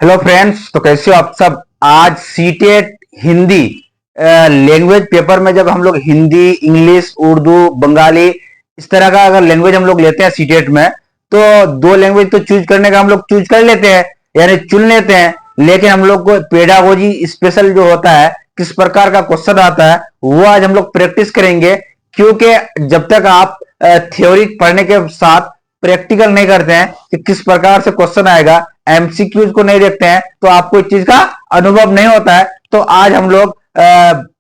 Hello friends, तो कैसे हो आप सब। आज सीटेट हिंदी लैंग्वेज पेपर में जब हम लोग हिंदी, इंग्लिश, उर्दू, बंगाली इस तरह का अगर लैंग्वेज हम लोग लेते हैं सीटेट में, तो दो लैंग्वेज तो चूज करने का हम लोग चूज कर लेते हैं, यानी चुन लेते हैं। लेकिन हम लोग को पेडागोजी स्पेशल जो होता है, किस प्रकार का क्वेश्चन आता है, वो आज हम लोग प्रैक्टिस करेंगे। क्योंकि जब तक आप थ्योरी पढ़ने के साथ प्रैक्टिकल नहीं करते हैं कि किस प्रकार से क्वेश्चन आएगा, एमसीक्यूज को नहीं देखते हैं, तो आपको इस चीज का अनुभव नहीं होता है। तो आज हम लोग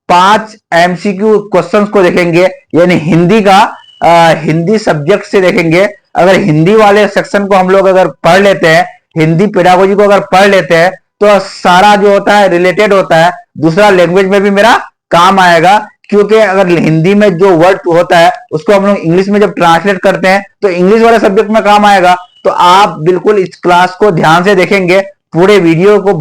5 एमसीक्यू क्वेश्चंस को देखेंगे, यानी हिंदी का हिंदी सब्जेक्ट से देखेंगे। अगर हिंदी वाले सेक्शन को हम लोग अगर पढ़ लेते हैं, हिंदी पेडागोजी को अगर पढ़ लेते हैं, तो सारा जो होता है रिलेटेड होता है, दूसरा लैंग्वेज में भी मेरा काम आएगा। क्योंकि अगर हिंदी में जो वर्ड होता है उसको हम लोग इंग्लिश में जब ट्रांसलेट करते हैं तो इंग्लिश वाले सब्जेक्ट में काम आएगा। तो आप बिल्कुल इस क्लास को ध्यान से देखेंगे, पूरे वीडियो को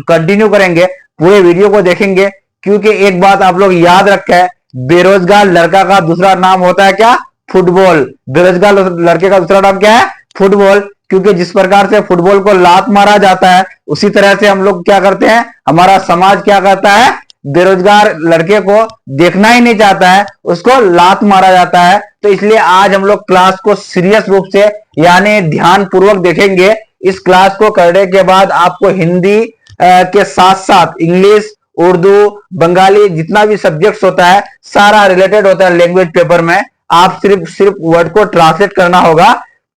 कंटिन्यू करेंगे, पूरे वीडियो को देखेंगे। क्योंकि एक बात आप लोग याद रखें, बेरोजगार लड़का का दूसरा नाम होता है क्या? फुटबॉल। बेरोजगार लड़के का दूसरा नाम क्या है? फुटबॉल। क्योंकि जिस प्रकार से फुटबॉल को लात मारा जाता है, उसी तरह से हम लोग क्या करते हैं, हमारा समाज क्या करता है, बेरोजगार लड़के को देखना ही नहीं चाहता है, उसको लात मारा जाता है। तो इसलिए आज हम लोग क्लास को सीरियस रूप से यानी ध्यान पूर्वक देखेंगे। इस क्लास को करने के बाद आपको हिंदी के साथ साथ इंग्लिश, उर्दू, बंगाली जितना भी सब्जेक्ट्स होता है सारा रिलेटेड होता है लैंग्वेज पेपर में। आप सिर्फ वर्ड को ट्रांसलेट करना होगा।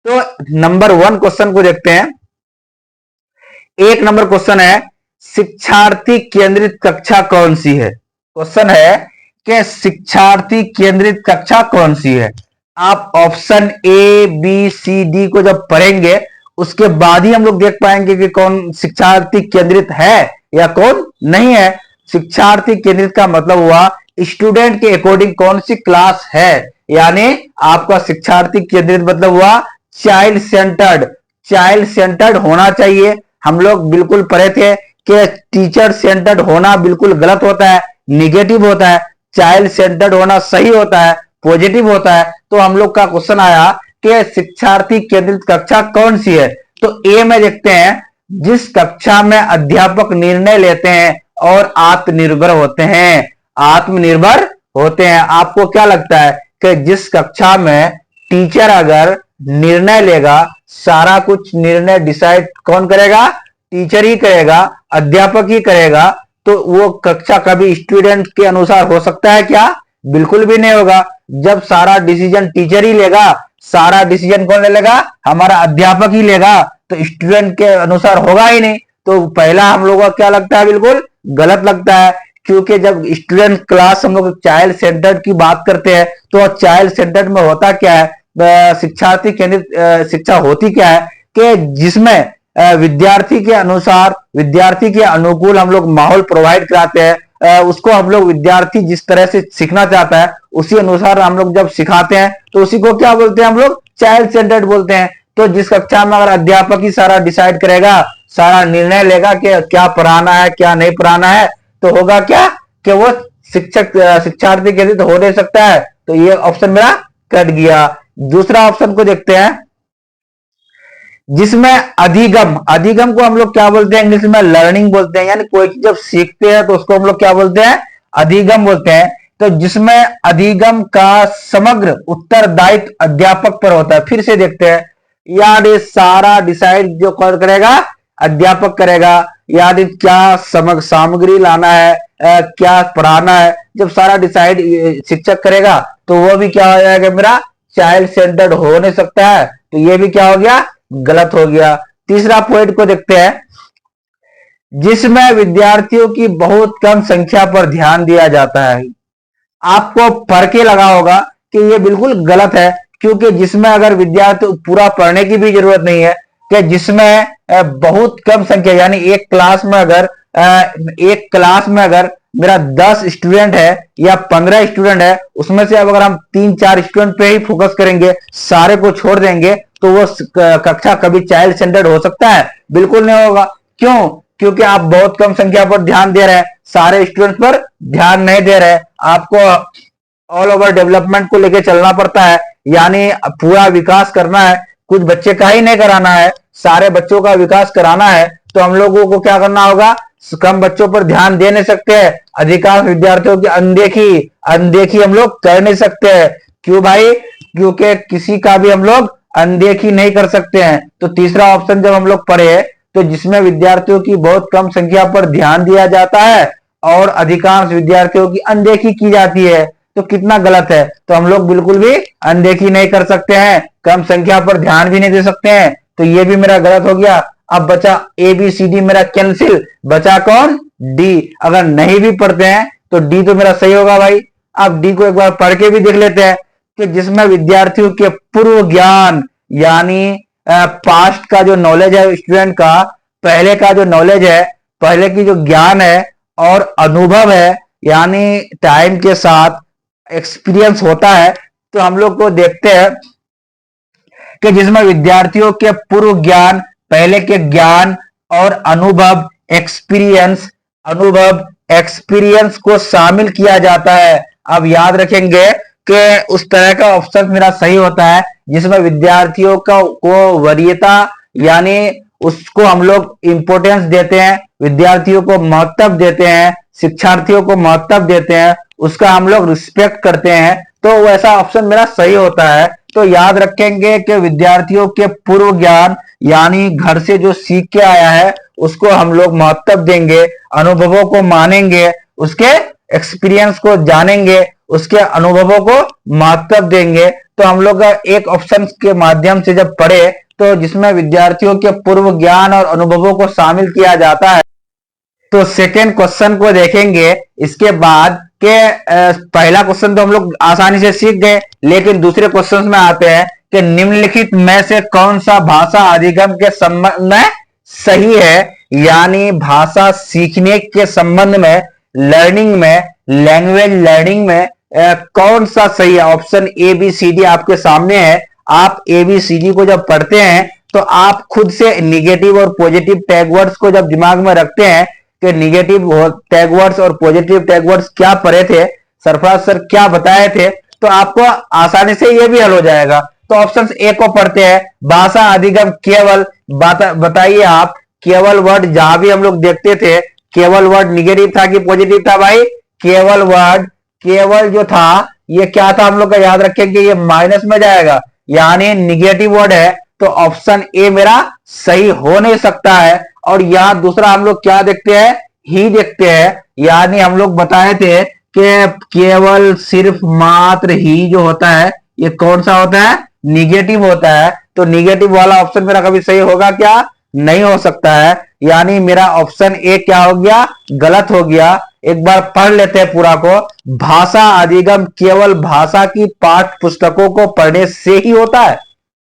तो नंबर 1 क्वेश्चन को देखते हैं। 1 नंबर क्वेश्चन है, शिक्षार्थी केंद्रित कक्षा कौन सी है? क्वेश्चन है कि शिक्षार्थी केंद्रित कक्षा कौन सी है। आप option A, B, C, D को जब पढ़ेंगे उसके बाद ही हम लोग देख पाएंगे कि कौन शिक्षार्थी केंद्रित है या कौन नहीं है। शिक्षार्थी केंद्रित का मतलब हुआ स्टूडेंट के अकॉर्डिंग कौन सी क्लास है, यानी आपका शिक्षार्थी केंद्रित मतलब हुआ चाइल्ड सेंटर्ड। चाइल्ड सेंटर्ड होना चाहिए। हम लोग बिल्कुल पढ़े थे कि टीचर सेंटर्ड होना बिल्कुल गलत होता है, निगेटिव होता है। चाइल्ड सेंटर्ड होना सही होता है, पॉजिटिव होता है। तो हम लोग का क्वेश्चन आया कि शिक्षार्थी केंद्रित कक्षा कौन सी है। तो ए में देखते हैं, जिस कक्षा में अध्यापक निर्णय लेते हैं और आत्मनिर्भर होते हैं। आत्मनिर्भर होते हैं। आपको क्या लगता है कि जिस कक्षा में टीचर अगर निर्णय लेगा, सारा कुछ निर्णय डिसाइड कौन करेगा? टीचर ही करेगा, अध्यापक ही करेगा। तो वो कक्षा कभी स्टूडेंट के अनुसार हो सकता है क्या? बिल्कुल भी नहीं होगा। जब सारा डिसीजन टीचर ही लेगा, सारा डिसीजन कौन ले लेगा? हमारा अध्यापक ही लेगा। तो स्टूडेंट के अनुसार होगा ही नहीं। तो पहला हम लोगों को क्या लगता है? बिल्कुल गलत लगता है। क्योंकि जब स्टूडेंट क्लास हम लोग चाइल्ड सेंटर्ड की बात करते हैं, तो चाइल्ड सेंटर्ड में होता क्या है? शिक्षार्थी केंद्रित शिक्षा होती क्या है कि जिसमें विद्यार्थी के अनुसार, विद्यार्थी के अनुकूल हम लोग माहौल प्रोवाइड कराते हैं। उसको हम लोग विद्यार्थी जिस तरह से सीखना चाहता है उसी अनुसार हम लोग जब सिखाते हैं तो उसी को क्या बोलते हैं? हम लोग चाइल्ड सेंटर्ड बोलते हैं। तो जिस कक्षा में अगर अध्यापक ही सारा डिसाइड करेगा, सारा निर्णय लेगा कि क्या पढ़ाना है क्या नहीं पढ़ाना है, तो होगा क्या कि वो शिक्षार्थी केंद्रित हो नहीं सकता है। तो ये ऑप्शन मेरा कट गया। दूसरा ऑप्शन को देखते हैं, जिसमें अधिगम, अधिगम को हम लोग क्या बोलते हैं? इंग्लिश में लर्निंग बोलते हैं। यानी कोई चीज जब सीखते हैं तो उसको हम लोग क्या बोलते हैं? अधिगम बोलते हैं। तो जिसमें अधिगम का समग्र उत्तरदायित्व अध्यापक पर होता है। फिर से देखते हैं, यानी सारा डिसाइड जो कौन करेगा? अध्यापक करेगा। यानी क्या सामग्री लाना है, क्या पढ़ाना है, जब सारा डिसाइड शिक्षक करेगा तो वो भी क्या हो जाएगा मेरा? चाइल्ड सेंटर्ड हो नहीं सकता है। तो ये भी क्या हो गया? गलत हो गया। तीसरा पॉइंट को देखते हैं, जिसमें विद्यार्थियों की बहुत कम संख्या पर ध्यान दिया जाता है। आपको पढ़ के लगा होगा कि ये बिल्कुल गलत है। क्योंकि जिसमें अगर विद्यार्थी पूरा पढ़ने की भी जरूरत नहीं है, कि जिसमें बहुत कम संख्या, यानी एक क्लास में अगर मेरा 10 स्टूडेंट है या 15 स्टूडेंट है, उसमें से अब अगर हम 3-4 स्टूडेंट पे ही फोकस करेंगे, सारे को छोड़ देंगे, तो वो कक्षा कभी चाइल्ड सेंटर्ड हो सकता है? बिल्कुल नहीं होगा। क्यों? क्योंकि आप बहुत कम संख्या पर ध्यान दे रहे हैं, सारे स्टूडेंट्स पर ध्यान नहीं दे रहे। आपको ऑल ओवर डेवलपमेंट को लेकर चलना पड़ता है, यानी पूरा विकास करना है। कुछ बच्चे का ही नहीं कराना है, सारे बच्चों का विकास कराना है। तो हम लोगों को क्या करना होगा, कम बच्चों पर ध्यान दे नहीं सकते हैं, अधिकांश विद्यार्थियों की अनदेखी अनदेखी हम लोग कर नहीं सकते हैं। क्यों भाई, क्योंकि किसी का भी हम लोग अनदेखी नहीं कर सकते हैं। तो तीसरा ऑप्शन जब हम लोग पढ़े, तो जिसमें विद्यार्थियों की बहुत कम संख्या पर ध्यान दिया जाता है और अधिकांश विद्यार्थियों की अनदेखी की जाती है, तो कितना गलत है। तो हम लोग बिल्कुल भी अनदेखी नहीं कर सकते हैं, कम संख्या पर ध्यान भी नहीं दे सकते हैं, तो ये भी मेरा गलत हो गया। अब बचा ए बी सी डी मेरा कैंसिल, बचा कौन, डी। अगर नहीं भी पढ़ते हैं तो डी तो मेरा सही होगा भाई। अब डी को एक बार पढ़ के भी देख लेते हैं कि जिसमें विद्यार्थियों के पूर्व ज्ञान यानी पास्ट का जो नॉलेज है स्टूडेंट का, पहले का जो नॉलेज है, पहले की जो ज्ञान है और अनुभव है, यानी टाइम के साथ एक्सपीरियंस होता है। तो हम लोग को देखते हैं कि जिसमें विद्यार्थियों के पूर्व ज्ञान, पहले के ज्ञान और अनुभव एक्सपीरियंस को शामिल किया जाता है। अब याद रखेंगे कि उस तरह का ऑप्शन मेरा सही होता है जिसमें विद्यार्थियों को वरीयता यानी उसको हम लोग इंपॉर्टेंस देते हैं, विद्यार्थियों को महत्व देते हैं, शिक्षार्थियों को महत्व देते हैं, उसका हम लोग रिस्पेक्ट करते हैं, तो वैसा ऑप्शन मेरा सही होता है। तो याद रखेंगे कि विद्यार्थियों के पूर्व ज्ञान यानी घर से जो सीख के आया है उसको हम लोग महत्व देंगे, अनुभवों को मानेंगे, उसके एक्सपीरियंस को जानेंगे, उसके अनुभवों को महत्व देंगे। तो हम लोग एक ऑप्शन के माध्यम से जब पढ़े, तो जिसमें विद्यार्थियों के पूर्व ज्ञान और अनुभवों को शामिल किया जाता है, तो सेकेंड क्वेश्चन को देखेंगे इसके बाद के पहला क्वेश्चन तो हम लोग आसानी से सीख गए, लेकिन दूसरे क्वेश्चन में आते हैं कि निम्नलिखित में से कौन सा भाषा अधिगम के संबंध में सही है, यानी भाषा सीखने के संबंध में, लर्निंग में, लैंग्वेज लर्निंग में कौन सा सही है। Option A B C D आपके सामने है। आप ए बी सी डी को जब पढ़ते हैं तो आप खुद से निगेटिव और पॉजिटिव टैग वर्ड्स को जब दिमाग में रखते हैं कि निगेटिव टैग वर्ड्स और पॉजिटिव टैग वर्ड्स क्या पढ़े थे, सरफराज सर क्या बताए थे, तो आपको आसानी से ये भी हल हो जाएगा। तो ऑप्शन ए को पढ़ते हैं, भाषा अधिगम केवल, बताइए आप, केवल वर्ड जहां भी हम लोग देखते थे केवल वर्ड निगेटिव था कि पॉजिटिव था भाई, केवल वर्ड, केवल जो था ये क्या था हम लोग का, याद रखेंगे ये माइनस में जाएगा यानी निगेटिव वर्ड है। तो ऑप्शन ए मेरा सही हो नहीं सकता है। और यहां दूसरा हम लोग क्या देखते हैं, ही देखते हैं, यानी हम लोग बताए थे कि केवल सिर्फ मात्र ही जो होता है ये कौन सा होता है, निगेटिव होता है। तो निगेटिव वाला ऑप्शन मेरा कभी सही होगा क्या, नहीं हो सकता है, यानी मेरा ऑप्शन ए क्या हो गया, गलत हो गया। एक बार पढ़ लेते हैं पूरा को, भाषा अधिगम केवल भाषा की पाठ्य पुस्तकों को पढ़ने से ही होता है,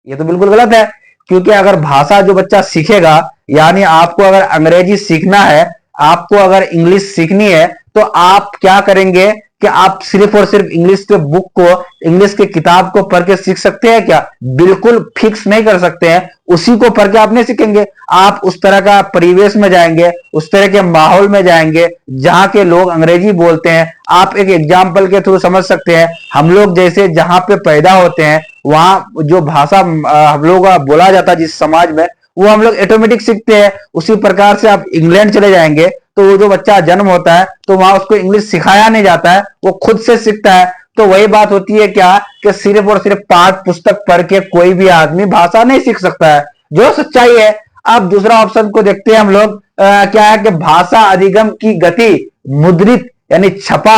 ये तो बिल्कुल गलत है। क्योंकि अगर भाषा जो बच्चा सीखेगा, यानी आपको अगर अंग्रेजी सीखना है, आपको अगर इंग्लिश सीखनी है, तो आप क्या करेंगे कि आप सिर्फ और सिर्फ इंग्लिश के बुक को, इंग्लिश के किताब को पढ़ के सीख सकते हैं क्या, बिल्कुल फिक्स नहीं कर सकते हैं। उसी को पढ़ के आप नहीं सीखेंगे, आप उस तरह का परिवेश में जाएंगे, उस तरह के माहौल में जाएंगे जहां के लोग अंग्रेजी बोलते हैं। आप एक एग्जाम्पल के थ्रू समझ सकते हैं, हम लोग जैसे जहां पे पैदा होते हैं वहां जो भाषा हम लोग बोला जाता है जिस समाज में, वो हम लोग ऑटोमेटिक सीखते हैं। उसी प्रकार से आप इंग्लैंड चले जाएंगे तो वो जो बच्चा जन्म होता है तो वहां उसको इंग्लिश सिखाया नहीं जाता है, वो खुद से सीखता है। तो वही बात होती है क्या, कि सिर्फ और सिर्फ पाठ पुस्तक पढ़ के कोई भी आदमी भाषा नहीं सीख सकता है, जो सच्चाई है। अब दूसरा ऑप्शन को देखते हैं हम लोग, क्या है कि भाषा अधिगम की गति मुद्रित यानी छपा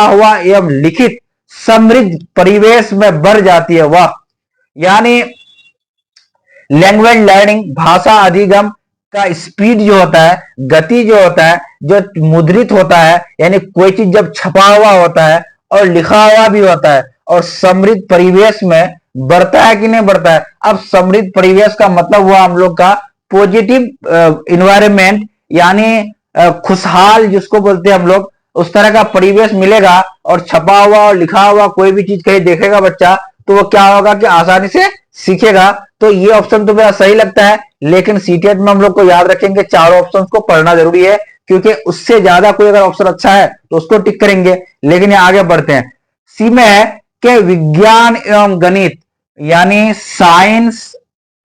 हुआ एवं लिखित समृद्ध परिवेश में बढ़ जाती है। वह यानी लैंग्वेज लर्निंग, भाषा अधिगम का स्पीड जो होता है, गति जो होता है, जो मुद्रित होता है, यानी कोई चीज जब छपा हुआ होता है और लिखा हुआ भी होता है और समृद्ध परिवेश में बढ़ता है कि नहीं बढ़ता है। अब समृद्ध परिवेश का मतलब हुआ हम लोग का पॉजिटिव इन्वायरमेंट, यानी खुशहाल जिसको बोलते हैं हम लोग, उस तरह का परिवेश मिलेगा। और छपा हुआ और लिखा हुआ कोई भी चीज कहीं देखेगा बच्चा तो वो क्या होगा कि आसानी से सीखेगा। तो ये ऑप्शन तो मेरा सही लगता है, लेकिन सीटेट में हम लोग को याद रखेंगे चारों ऑप्शन को पढ़ना जरूरी है, क्योंकि उससे ज्यादा कोई अगर ऑप्शन अच्छा है तो उसको टिक करेंगे। लेकिन ये आगे बढ़ते हैं, सी में है कि विज्ञान एवं गणित यानी साइंस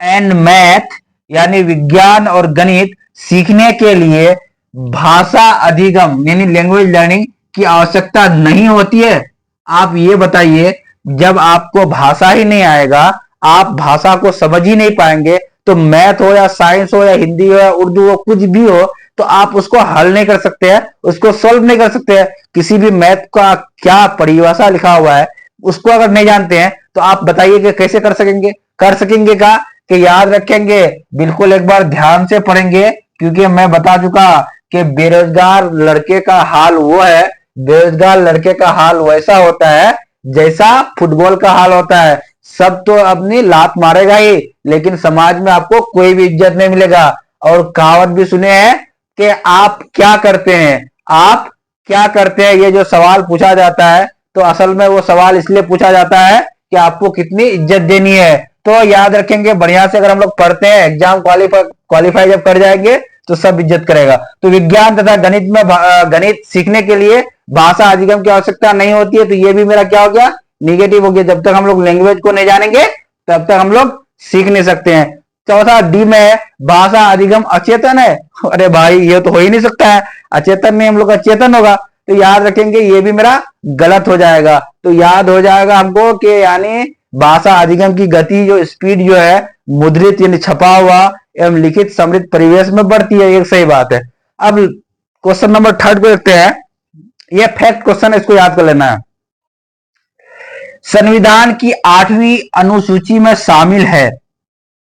एंड मैथ यानी विज्ञान और गणित सीखने के लिए भाषा अधिगम यानी लैंग्वेज लर्निंग की आवश्यकता नहीं होती है? आप ये बताइए, जब आपको भाषा ही नहीं आएगा, आप भाषा को समझ ही नहीं पाएंगे, तो मैथ हो या साइंस हो या हिंदी हो या उर्दू हो, कुछ भी हो, तो आप उसको हल नहीं कर सकते हैं, उसको सोल्व नहीं कर सकते हैं। किसी भी मैथ का क्या परिभाषा लिखा हुआ है, उसको अगर नहीं जानते हैं, तो आप बताइए कि कैसे कर सकेंगे? कर सकेंगे का कि याद रखेंगे? बिल्कुल एक बार ध्यान से पढ़ेंगे, क्योंकि मैं बता चुका कि बेरोजगार लड़के का हाल वो है, बेरोजगार लड़के का हाल वैसा होता है जैसा फुटबॉल का हाल होता है। सब तो अपनी लात मारेगा ही, लेकिन समाज में आपको कोई भी इज्जत नहीं मिलेगा। और कहावत भी सुने हैं कि आप क्या करते हैं, आप क्या करते हैं, ये जो सवाल पूछा जाता है, तो असल में वो सवाल इसलिए पूछा जाता है कि आपको कितनी इज्जत देनी है। तो याद रखेंगे, बढ़िया से अगर हम लोग पढ़ते हैं, एग्जाम क्वालिफाई जब कर जाएंगे, तो सब इज्जत करेगा। तो विज्ञान तथा गणित में गणित सीखने के लिए भाषा अधिगम की आवश्यकता नहीं होती है। तो ये भी मेरा क्या हो गया? निगेटिव हो गया। जब तक हम लोग लैंग्वेज को नहीं जानेंगे, तब तक हम लोग सीख नहीं सकते हैं। चौथा डी में है, भाषा अधिगम अचेतन है। अरे भाई, ये तो हो ही नहीं सकता है, अचेतन नहीं, हम लोग अचेतन होगा। तो याद रखेंगे, ये भी मेरा गलत हो जाएगा। तो याद हो जाएगा हमको कि यानी भाषा अधिगम की गति जो स्पीड जो है, मुद्रित यानी छपा हुआ एवं लिखित समृद्ध परिवेश में बढ़ती है। एक सही बात है। अब क्वेश्चन नंबर थर्ड को देखते हैं। ये फैक्ट क्वेश्चन है, इसको याद कर लेना है। संविधान की 8वीं अनुसूची में शामिल है।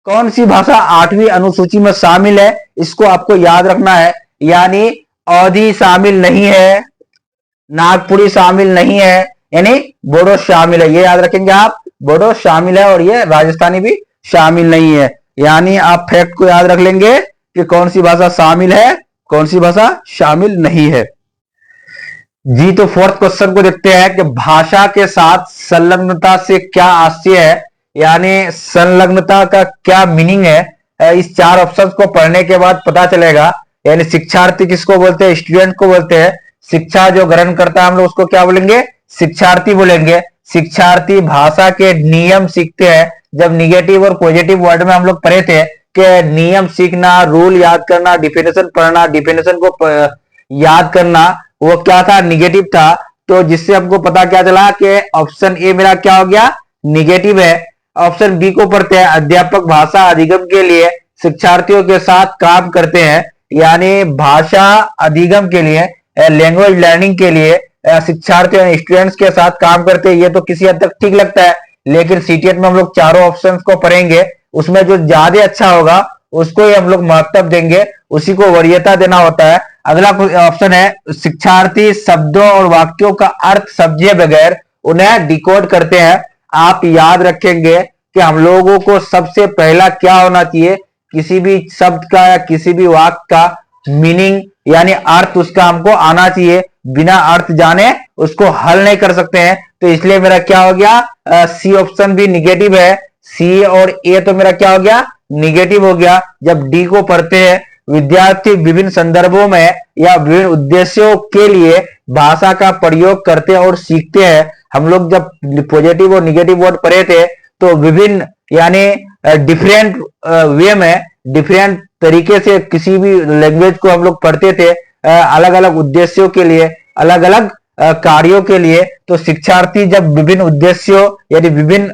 कौन सी भाषा 8वीं अनुसूची में शामिल है? इसको आपको याद रखना है। यानी अवधी शामिल नहीं है, नागपुरी शामिल नहीं है, यानी बोडो शामिल है। ये याद रखेंगे आप, बोडो शामिल है, और ये राजस्थानी भी शामिल नहीं है। यानी आप फैक्ट को याद रख लेंगे कि कौन सी भाषा शामिल है, कौन सी भाषा शामिल नहीं है। जी, तो फोर्थ क्वेश्चन को देखते हैं कि भाषा के साथ संलग्नता से क्या आशय है, यानी संलग्नता का क्या मीनिंग है। इस चार ऑप्शंस को पढ़ने के बाद पता चलेगा। यानी शिक्षार्थी किसको बोलते हैं? स्टूडेंट को बोलते हैं। शिक्षा जो ग्रहण करता है, हम लोग उसको क्या बोलेंगे? शिक्षार्थी बोलेंगे। शिक्षार्थी भाषा के नियम सीखते हैं। जब निगेटिव और पॉजिटिव वर्ड में हम लोग पढ़े थे कि नियम सीखना, रूल याद करना, डिफिनेशन पढ़ना, डिफिनेशन को याद करना, वो क्या था? निगेटिव था। तो जिससे हमको पता क्या चला कि ऑप्शन ए मेरा क्या हो गया? निगेटिव है। ऑप्शन बी को पढ़ते हैं। अध्यापक भाषा अधिगम के लिए शिक्षार्थियों के साथ काम करते हैं। यानी भाषा अधिगम के लिए, लैंग्वेज लर्निंग के लिए शिक्षार्थियों स्टूडेंट्स के साथ काम करते हैं। ये तो किसी हद तक ठीक लगता है, लेकिन सीटीएट में हम लोग चारों ऑप्शंस को पढ़ेंगे, उसमें जो ज्यादा अच्छा होगा उसको ही हम लोग महत्व देंगे, उसी को वरीयता देना होता है। अगला ऑप्शन है, शिक्षार्थी शब्दों और वाक्यों का अर्थ समझे बगैर उन्हें डिकोड करते हैं। आप याद रखेंगे कि हम लोगों को सबसे पहला क्या होना चाहिए? किसी भी शब्द का या किसी भी वाक्य का मीनिंग यानी अर्थ उसका हमको आना चाहिए। बिना अर्थ जाने उसको हल नहीं कर सकते हैं। तो इसलिए मेरा क्या हो गया? सी ऑप्शन भी निगेटिव है। सी और ए तो मेरा क्या हो गया? निगेटिव हो गया। जब डी को पढ़ते हैं, विद्यार्थी विभिन्न संदर्भों में या विभिन्न उद्देश्यों के लिए भाषा का प्रयोग करते हैं और सीखते हैं। हम लोग जब पॉजिटिव और निगेटिव वर्ड पढ़े थे, तो विभिन्न यानी डिफरेंट वे में, डिफरेंट तरीके से किसी भी लैंग्वेज को हम लोग पढ़ते थे, अलग अलग उद्देश्यों के लिए, अलग अलग कार्यों के लिए। तो शिक्षार्थी जब विभिन्न उद्देश्यों यानी विभिन्न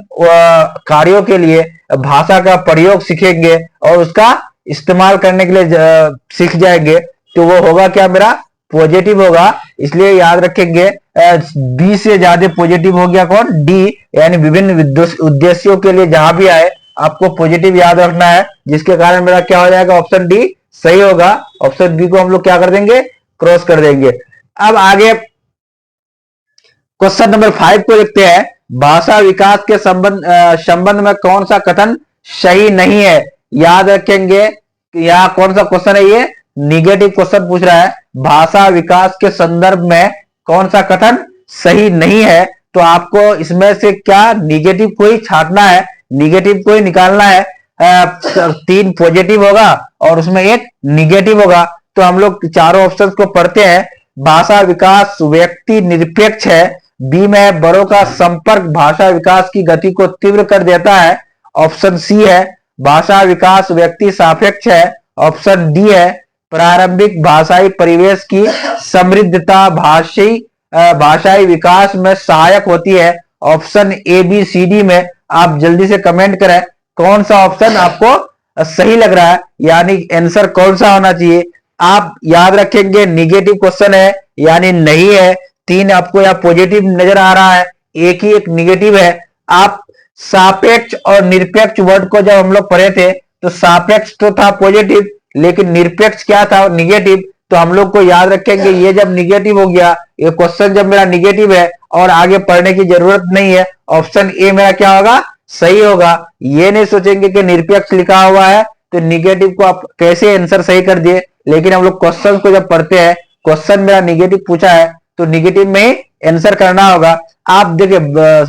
कार्यों के लिए भाषा का प्रयोग सीखेंगे और उसका इस्तेमाल करने के लिए सीख जाएंगे, तो वो होगा क्या? मेरा पॉजिटिव होगा। इसलिए याद रखेंगे, बी से ज्यादा पॉजिटिव हो गया कौन? डी। यानी विभिन्न उद्देश्यों के लिए जहां भी आए आपको पॉजिटिव याद रखना है, जिसके कारण मेरा क्या हो जाएगा? ऑप्शन डी सही होगा। ऑप्शन बी को हम लोग क्या कर देंगे? क्रॉस कर देंगे। अब आगे क्वेश्चन नंबर 5 को देखते हैं। भाषा विकास के संबंध में कौन सा कथन सही नहीं है? याद रखेंगे, यहां कौन सा क्वेश्चन है? ये निगेटिव क्वेश्चन पूछ रहा है। भाषा विकास के संदर्भ में कौन सा कथन सही नहीं है? तो आपको इसमें से क्या निगेटिव को ही छांटना है, निगेटिव को ही निकालना है। 3 पॉजिटिव होगा और उसमें एक निगेटिव होगा। तो हम लोग चारों ऑप्शंस को पढ़ते हैं। भाषा विकास व्यक्ति निरपेक्ष है। बी में बड़ों का संपर्क भाषा विकास की गति को तीव्र कर देता है। ऑप्शन सी है, भाषा विकास व्यक्ति सापेक्ष है। ऑप्शन डी है प्रारंभिक भाषाई परिवेश की समृद्धता भाषाई विकास में सहायक होती है। Option A B C D में आप जल्दी से कमेंट करें कौन सा ऑप्शन आपको सही लग रहा है, यानी आंसर कौन सा होना चाहिए। आप याद रखेंगे निगेटिव क्वेश्चन है यानी नहीं है। 3 आपको यहाँ पॉजिटिव नजर आ रहा है, एक ही एक निगेटिव है। आप सापेक्ष और निरपेक्ष वर्ड को जब हम लोग पढ़े थे तो सापेक्ष तो था पॉजिटिव, लेकिन निरपेक्ष क्या था, निगेटिव। तो हम लोग को याद रखेंगे ये जब निगेटिव हो गया, ये क्वेश्चन जब मेरा निगेटिव है और आगे पढ़ने की जरूरत नहीं है, ऑप्शन ए मेरा क्या होगा, सही होगा। ये नहीं सोचेंगे कि निरपेक्ष लिखा हुआ है तो निगेटिव को आप कैसे आंसर सही कर दिए। लेकिन हम लोग क्वेश्चन को जब पढ़ते हैं, क्वेश्चन मेरा निगेटिव पूछा है तो निगेटिव में ही आंसर करना होगा। आप देखिए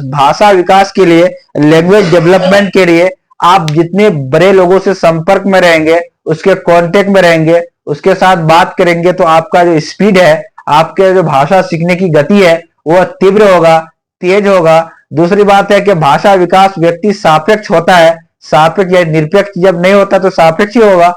भाषा विकास के लिए, लैंग्वेज डेवलपमेंट के लिए आप जितने बड़े लोगों से संपर्क में रहेंगे, उसके कांटेक्ट में रहेंगे, उसके साथ बात करेंगे तो आपका जो स्पीड है, आपके जो भाषा सीखने की गति है वो तीव्र होगा, तेज होगा। दूसरी बात है कि भाषा विकास व्यक्ति सापेक्ष होता है, सापेक्ष या निरपेक्ष जब नहीं होता तो सापेक्ष ही होगा।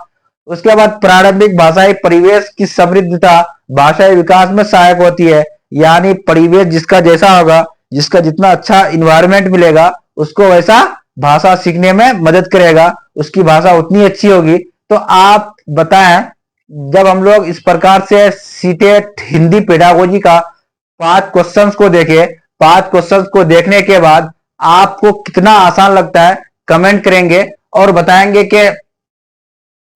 उसके बाद प्रारंभिक भाषाई परिवेश की समृद्धता भाषाई विकास में सहायक होती है, यानी परिवेश जिसका जैसा होगा, जिसका जितना अच्छा इन्वायरमेंट मिलेगा उसको वैसा भाषा सीखने में मदद करेगा, उसकी भाषा उतनी अच्छी होगी। तो आप बताएं जब हम लोग इस प्रकार से सीटेट हिंदी पेडागोजी का 5 क्वेश्चंस को देखें, 5 क्वेश्चंस को देखने के बाद आपको कितना आसान लगता है कमेंट करेंगे और बताएंगे कि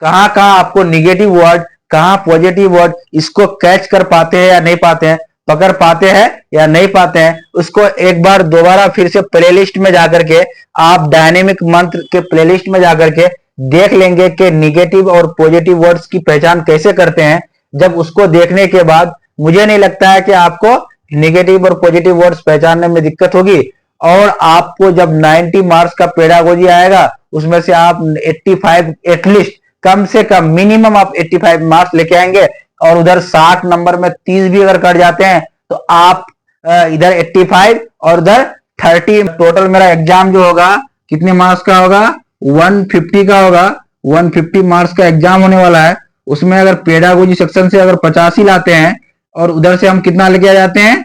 कहां कहां आपको निगेटिव वर्ड, कहां पॉजिटिव वर्ड, इसको कैच कर पाते हैं या नहीं पाते हैं, पकड़ पाते हैं या नहीं पाते हैं। उसको एक बार दोबारा फिर से प्लेलिस्ट में जाकर के, आप डायनेमिक मंत्र के प्लेलिस्ट में जाकर के देख लेंगे कि निगेटिव और पॉजिटिव वर्ड्स की पहचान कैसे करते हैं। जब उसको देखने के बाद मुझे नहीं लगता है कि आपको निगेटिव और पॉजिटिव वर्ड्स पहचानने में दिक्कत होगी। और आपको जब 90 मार्क्स का पेडागोजी आएगा उसमें से आप 85 एटलीस्ट, कम से कम मिनिमम आप 85 मार्क्स लेके आएंगे। और उधर 60 नंबर में 30 भी अगर कट जाते हैं तो आप इधर 85 और उधर 30, टोटल मेरा एग्जाम जो होगा कितने मार्क्स का होगा, 150 का होगा। 150 मार्क्स का एग्जाम होने वाला है। उसमें अगर पेडागोजी सेक्शन से अगर 85 लाते हैं और उधर से हम कितना लेके आ जाते हैं,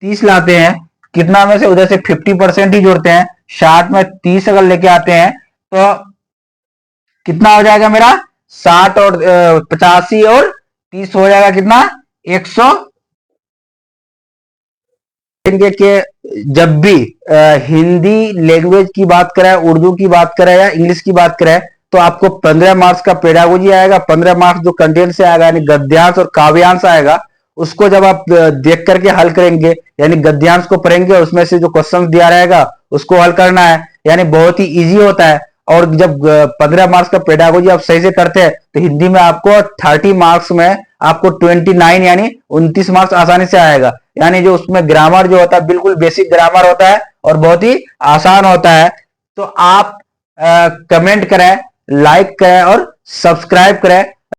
30 लाते हैं, कितना में से उधर से 50% ही जोड़ते हैं, 60 में 30 अगर लेके आते हैं तो कितना हो जाएगा मेरा, 60 और 85 और 30 हो जाएगा कितना, 100। कि जब भी हिंदी लैंग्वेज की बात करें, उर्दू की बात करें या इंग्लिश की बात करें तो आपको 15 मार्क्स का पेडागोजी आएगा। 15 मार्क्स जो कंटेंट से आएगा यानी गद्यांश और काव्यांश आएगा, उसको जब आप देख करके हल करेंगे, यानी गद्यांश को पढ़ेंगे उसमें से जो क्वेश्चन दिया रहेगा उसको हल करना है, यानी बहुत ही इजी होता है। और जब 15 मार्क्स का पेडागोजी आप सही से करते हैं तो हिंदी में आपको 30 मार्क्स में आपको 29 यानी 29 मार्क्स आसानी से आएगा। यानी जो उसमें ग्रामर जो होता है बिल्कुल बेसिक ग्रामर होता है और बहुत ही आसान होता है। तो आप कमेंट करें, लाइक करें और सब्सक्राइब करें